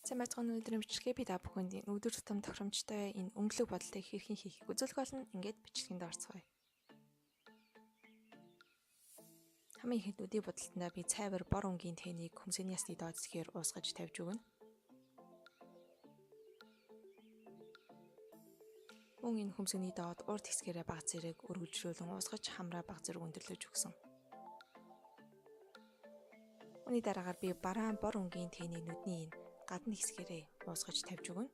Сайн байцгаана уу өдрийн бичлэгээ би та бүхэнд өдөр тутам тохиромжтой энэ өнгөлөг бодолтой хэрхэн хийхийг үзүүлэх болно. Ингээд бичлэгэнд орцгоё. Хамгийн ихэнд өдий бодолтондоо би цайвар бор өнгийн тэнийг хөмсөний ясны доод хэсгээр уусгаж тавьж өгнө. Мөн энэ хөмсөний доод урд хэсгээрээ бага зэрэг өргөлжрүүлэн уусгаж хамраа бага зэрэг өндөрлөж өгсөн. Үүний дараагаар би бараан бор өнгийн тэний нүдний энэ гадна хэсгээрээ уусгаж тавьж өгнө.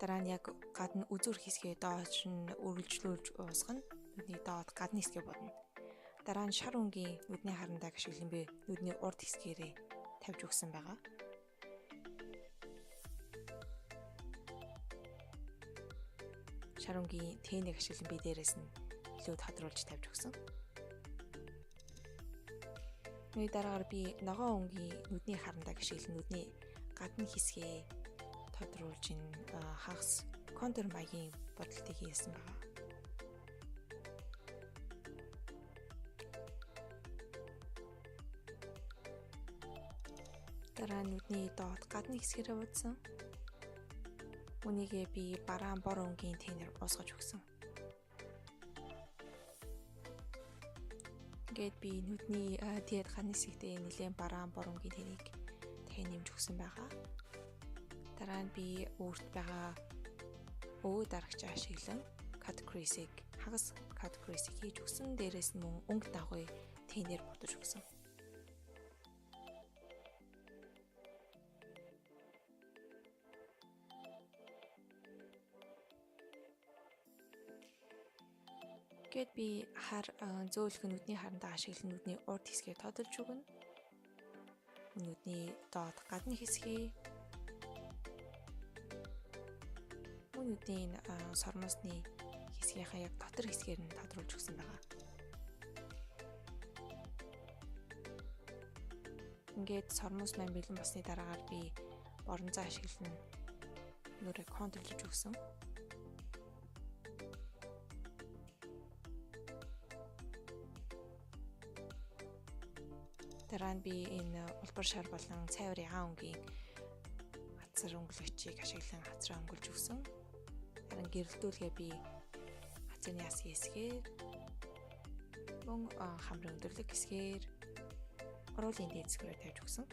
Дараа нь яг гадна үзүүр хэсгээ доош нь өргөлжлүүлж уусгана. Нүдний доод гадна хэсгээ бодно. Дараа нь шар өнгийн нүдний харандааг ашиглан би нүдний урд хэсгээрээ тавьж өгсөн байгаа. Шар өнгийн тэнийг ашиглан би дээрээс нь илүү тодруулж тавьж өгсөн. Үүний дараагаар би ногоон өнгийн нүдний харандааг ашиглан нүдний гадна хэсгээ тодруулж хагас контур маягийн бодолтыг хийсэн байгаа. Дараа нь нүдний доод гадна хэсгээрээ уудсан. Үнийгээ би бараан бор өнгийн тэнээр уусгаж өгсөн. Ингээд би нүдний дээд гадна хэсэгтээ нэлээд бараан бор өнгийн тэнийг нэмж өгсөн байгаа. Дараа нь би өөрт байгаа өвөө дарагчаа ашиглан cut crease-ийг хагас cut crease-ийг хийж өгсөн. Дээрээс нь мөн өнгө дагавыг тэнээр бодож өгсөн. Гэт би зөөлхөн нүдний харандаа ашиглан нүдний урд хэсгээ тодолж өгнө. Нүдний доод гадна хэсгээ, нүдний сормосны хэсгийнхаа яг дотор хэсгээр нь тодруулж өгсөн байгаа. Ингээд сормос маань бэлэн болсны дараагаар би боронзоо ашиглан нүрээ контурлж өгсөн. Дараа нь би энэ улбар шар болон цайвар ягаан өнгийн хацар өнгөлөгчийг ашиглан хацраа өнгөлж өгсөн. Харин гэрэлтүүлгээ би хацрын ясны хэсгээр мөн хамрын өндөрлөг хэсгээр уруулын дээд хэсгээрээ тавьж өгсөн.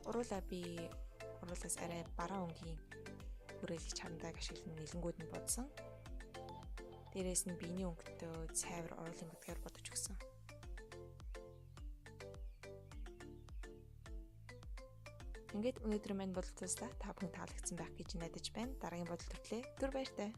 Уруулаас арай бараан өнгийн хүрээлэгч харандааг ашиглан нэлэнгүүд нь бодсон. Дээрээс нь биений өнгөтэй цайвар уруулын гэдгээр бодож өгсөн. Ингээд өнөөдөр маань бодол туслаа та бүхэн таалагдсан байх гэж найдаж байна. Дараагийн бодол төртлөө түр баяртай.